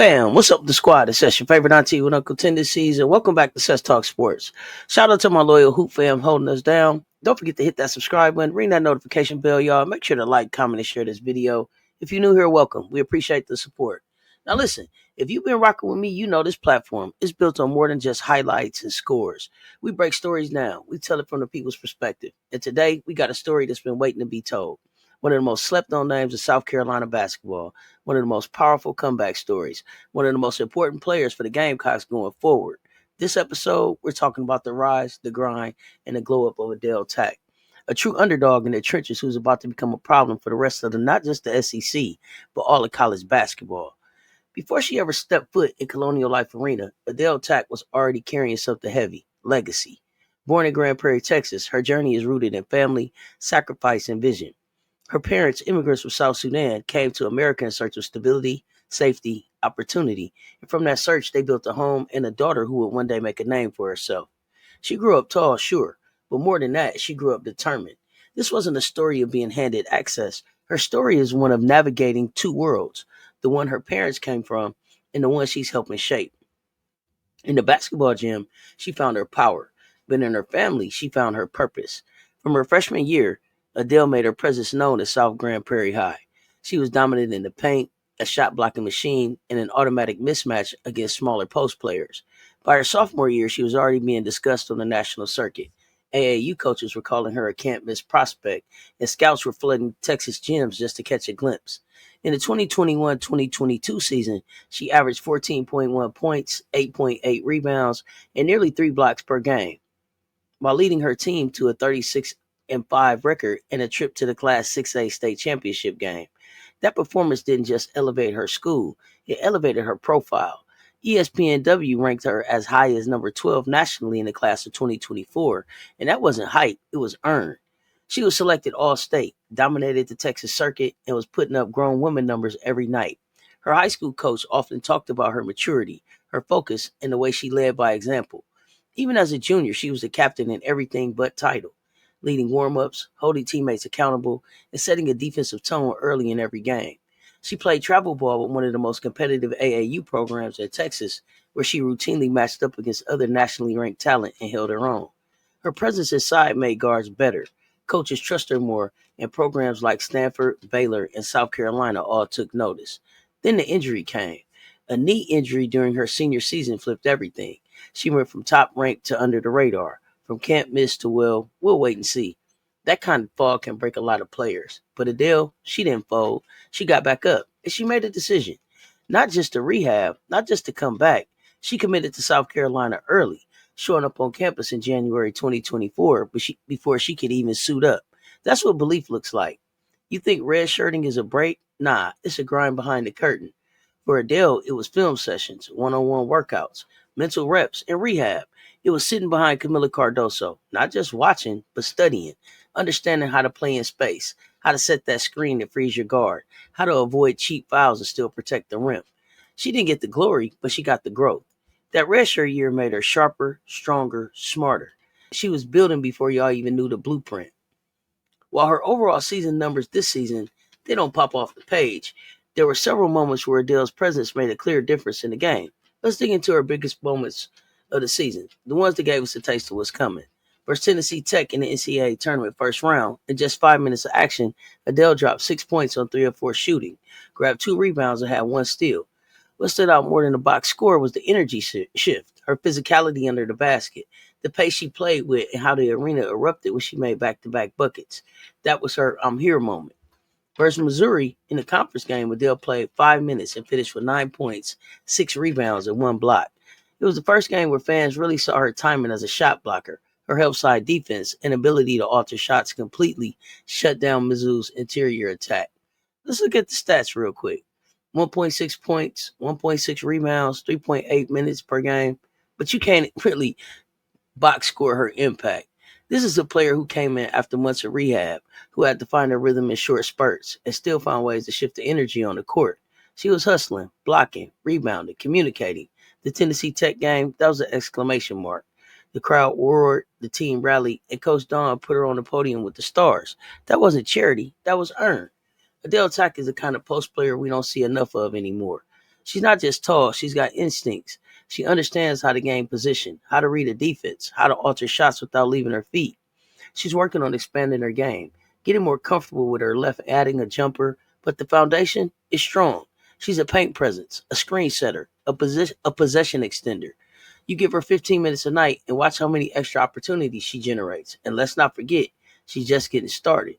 Fam, what's up with the squad? It's Cess, your favorite auntie with Uncle 10 this season. Welcome back to Cess Talk Sports. Shout out to my loyal Hoop fam holding us down. Don't forget to hit that subscribe button, ring that notification bell, y'all. Make sure to like, comment, and share this video. If you're new here, welcome. We appreciate the support. Now listen, if you've been rocking with me, you know this platform is built on more than just highlights and scores. We break stories down. We tell it from the people's perspective. And today, we got a story that's been waiting to be told. One of the most slept on names of South Carolina basketball. One of the most powerful comeback stories. One of the most important players for the Gamecocks going forward. This episode, we're talking about the rise, the grind, and the glow up of Adele Tac. A true underdog in the trenches who's about to become a problem for the rest of not just the SEC, but all of college basketball. Before she ever stepped foot in Colonial Life Arena, Adele Tac was already carrying something heavy, legacy. Born in Grand Prairie, Texas, her journey is rooted in family, sacrifice, and vision. Her parents, immigrants from South Sudan, came to America in search of stability, safety, opportunity. And from that search, they built a home and a daughter who would one day make a name for herself. She grew up tall, sure, but more than that, she grew up determined. This wasn't a story of being handed access. Her story is one of navigating two worlds, the one her parents came from and the one she's helping shape. In the basketball gym, she found her power, but in her family, she found her purpose. From her freshman year, Adele made her presence known at South Grand Prairie High. She was dominant in the paint, a shot blocking machine, and an automatic mismatch against smaller post players. By her sophomore year, she was already being discussed on the national circuit. AAU coaches were calling her a can't miss prospect, and scouts were flooding Texas gyms just to catch a glimpse. In the 2021-2022 season, she averaged 14.1 points, 8.8 rebounds, and nearly 3 blocks per game, while leading her team to a 36-5 record and a trip to the Class 6A state championship game. That performance didn't just elevate her school, it elevated her profile. ESPNW ranked her as high as number 12 nationally in the class of 2024, and that wasn't hype, it was earned. She was selected All-State, dominated the Texas circuit, and was putting up grown woman numbers every night. Her high school coach often talked about her maturity, her focus, and the way she led by example. Even as a junior, she was the captain in everything but title, leading warm-ups, holding teammates accountable, and setting a defensive tone early in every game. She played travel ball with one of the most competitive AAU programs in Texas, where she routinely matched up against other nationally ranked talent and held her own. Her presence inside made guards better. Coaches trust her more, and programs like Stanford, Baylor, and South Carolina all took notice. Then the injury came. A knee injury during her senior season flipped everything. She went from top rank to under the radar, from can't miss to we'll wait and see. That kind of fall can break a lot of players. But Adele, she didn't fold. She got back up, and she made a decision. Not just to rehab, not just to come back. She committed to South Carolina early, showing up on campus in January 2024 before she could even suit up. That's what belief looks like. You think redshirting is a break? Nah, it's a grind behind the curtain. For Adele, it was film sessions, one-on-one workouts, mental reps, and rehab. It was sitting behind Camila Cardoso, not just watching, but studying, understanding how to play in space, how to set that screen that frees your guard, how to avoid cheap fouls and still protect the rim. She didn't get the glory, but she got the growth. That redshirt year made her sharper, stronger, smarter. She was building before y'all even knew the blueprint. While her overall season numbers this season, they don't pop off the page, there were several moments where Adele's presence made a clear difference in the game. Let's dig into her biggest moments of the season, the ones that gave us a taste of what's coming. Versus Tennessee Tech in the NCAA tournament first round, in just 5 minutes of action, Adele dropped 6 points on 3 of 4 shooting, grabbed 2 rebounds and had 1 steal. What stood out more than the box score was the energy shift, her physicality under the basket, the pace she played with, and how the arena erupted when she made back-to-back buckets. That was her I'm here moment. Versus Missouri, in the conference game, Adele played 5 minutes and finished with 9 points, 6 rebounds, and 1 block. It was the first game where fans really saw her timing as a shot blocker, her help side defense, and ability to alter shots completely shut down Mizzou's interior attack. Let's look at the stats real quick. 1.6 points, 1.6 rebounds, 3.8 minutes per game. But you can't really box score her impact. This is a player who came in after months of rehab, who had to find her rhythm in short spurts, and still found ways to shift the energy on the court. She was hustling, blocking, rebounding, communicating. The Tennessee Tech game, that was an exclamation mark. The crowd roared, the team rallied, and Coach Dawn put her on the podium with the stars. That wasn't charity, that was earned. Adele Tac is the kind of post player we don't see enough of anymore. She's not just tall, she's got instincts. She understands how to gain position, how to read a defense, how to alter shots without leaving her feet. She's working on expanding her game, getting more comfortable with her left, adding a jumper, but the foundation is strong. She's a paint presence, a screen setter, a possession extender. You give her 15 minutes a night and watch how many extra opportunities she generates. And let's not forget, she's just getting started.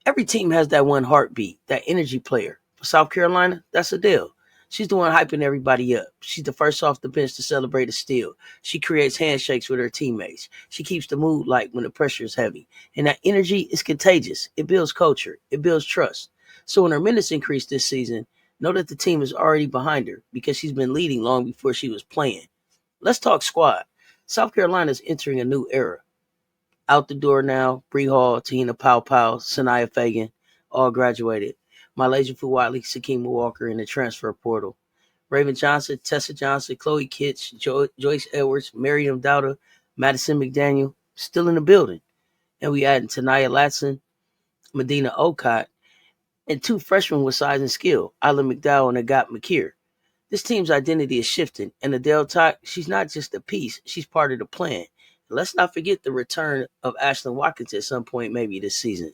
Every team has that one heartbeat, that energy player. For South Carolina, that's Adele. She's the one hyping everybody up. She's the first off the bench to celebrate a steal. She creates handshakes with her teammates. She keeps the mood light when the pressure is heavy. And that energy is contagious. It builds culture. It builds trust. So when her minutes increase this season, know that the team is already behind her because she's been leading long before she was playing. Let's talk squad. South Carolina is entering a new era. Out the door now, Bree Hall, Tina Powell, Sanaya Fagan, all graduated. Malaysia Fuwali, Sakima Walker in the transfer portal. Raven Johnson, Tessa Johnson, Chloe Kitts, Joyce Edwards, Miriam Dowda, Madison McDaniel, still in the building. And we adding Tanaya Latson, Medina Okot, and two freshmen with size and skill, Isla McDowell and Agat McKeer. This team's identity is shifting, and Adele Tac, she's not just a piece, she's part of the plan. And let's not forget the return of Ashlyn Watkins at some point maybe this season.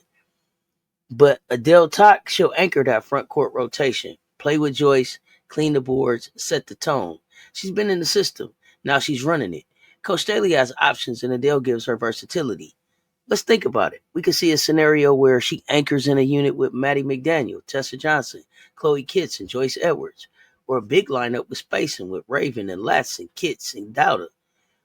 But Adele Tac, she'll anchor that front court rotation, play with Joyce, clean the boards, set the tone. She's been in the system. Now she's running it. Coach Daly has options, and Adele gives her versatility. Let's think about it. We could see a scenario where she anchors in a unit with Maddie McDaniel, Tessa Johnson, Chloe Kitts, and Joyce Edwards. Or a big lineup with spacing with Raven and Latson, Kitts, and Dowda.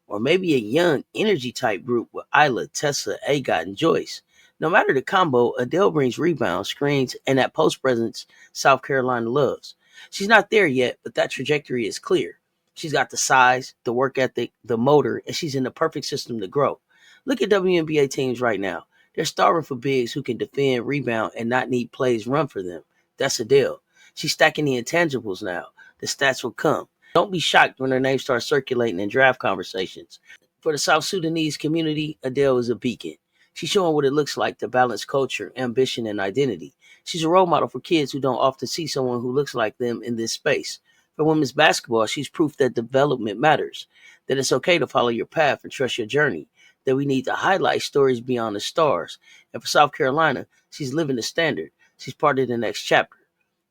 Or maybe a young energy type group with Isla, Tessa, Agat, and Joyce. No matter the combo, Adele brings rebounds, screens, and that post presence South Carolina loves. She's not there yet, but that trajectory is clear. She's got the size, the work ethic, the motor, and she's in the perfect system to grow. Look at WNBA teams right now. They're starving for bigs who can defend, rebound, and not need plays run for them. That's Adele. She's stacking the intangibles now. The stats will come. Don't be shocked when her name starts circulating in draft conversations. For the South Sudanese community, Adele is a beacon. She's showing what it looks like to balance culture, ambition, and identity. She's a role model for kids who don't often see someone who looks like them in this space. For women's basketball, she's proof that development matters, that it's okay to follow your path and trust your journey, that we need to highlight stories beyond the stars. And for South Carolina, she's living the standard. She's part of the next chapter.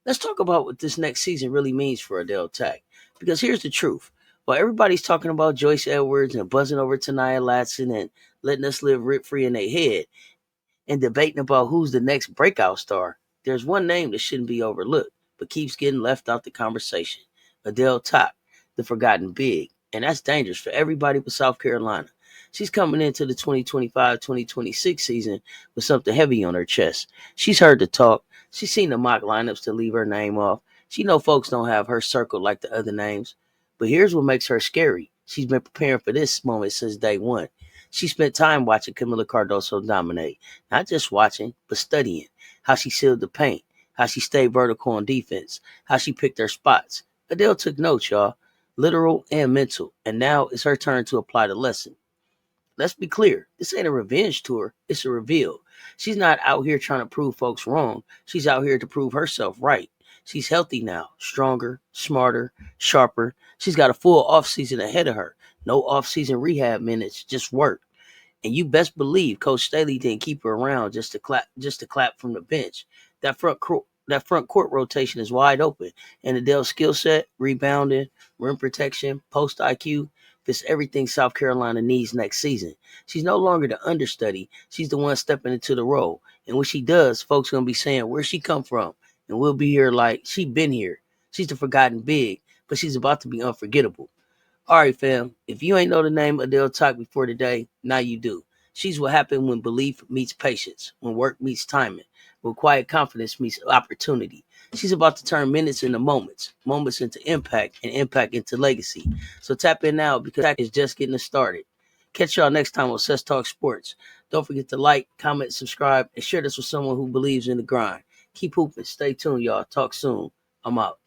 Let's talk about what this next season really means for Adele Tac. Because here's the truth. While everybody's talking about Joyce Edwards and buzzing over Tanaya Latson and letting us live rent-free in their head and debating about who's the next breakout star, there's one name that shouldn't be overlooked but keeps getting left out the conversation. Adele Tac, the forgotten big. And that's dangerous for everybody but South Carolina. She's coming into the 2025-2026 season with something heavy on her chest. She's heard the talk. She's seen the mock lineups to leave her name off. She know folks don't have her circled like the other names. But here's what makes her scary. She's been preparing for this moment since day one. She spent time watching Camila Cardoso dominate. Not just watching, but studying. How she sealed the paint. How she stayed vertical on defense. How she picked her spots. Adele took notes, y'all. Literal and mental. And now it's her turn to apply the lesson. Let's be clear. This ain't a revenge tour. It's a reveal. She's not out here trying to prove folks wrong. She's out here to prove herself right. She's healthy now. Stronger, smarter, sharper. She's got a full offseason ahead of her. No offseason rehab minutes, just work. And you best believe Coach Staley didn't keep her around just to clap from the bench. That front court rotation is wide open. And Adele's skill set, rebounding, rim protection, post IQ, fits everything South Carolina needs next season. She's no longer the understudy. She's the one stepping into the role. And when she does, folks going to be saying, where'd she come from? And we'll be here like, she been here. She's the forgotten big, but she's about to be unforgettable. All right, fam. If you ain't know the name Adele Tac before today, now you do. She's what happened when belief meets patience, when work meets timing, when quiet confidence meets opportunity. She's about to turn minutes into moments, moments into impact, and impact into legacy. So tap in now because Tac is just getting started. Catch y'all next time on Cess Talk Sports. Don't forget to like, comment, subscribe, and share this with someone who believes in the grind. Keep hooping. Stay tuned, y'all. Talk soon. I'm out.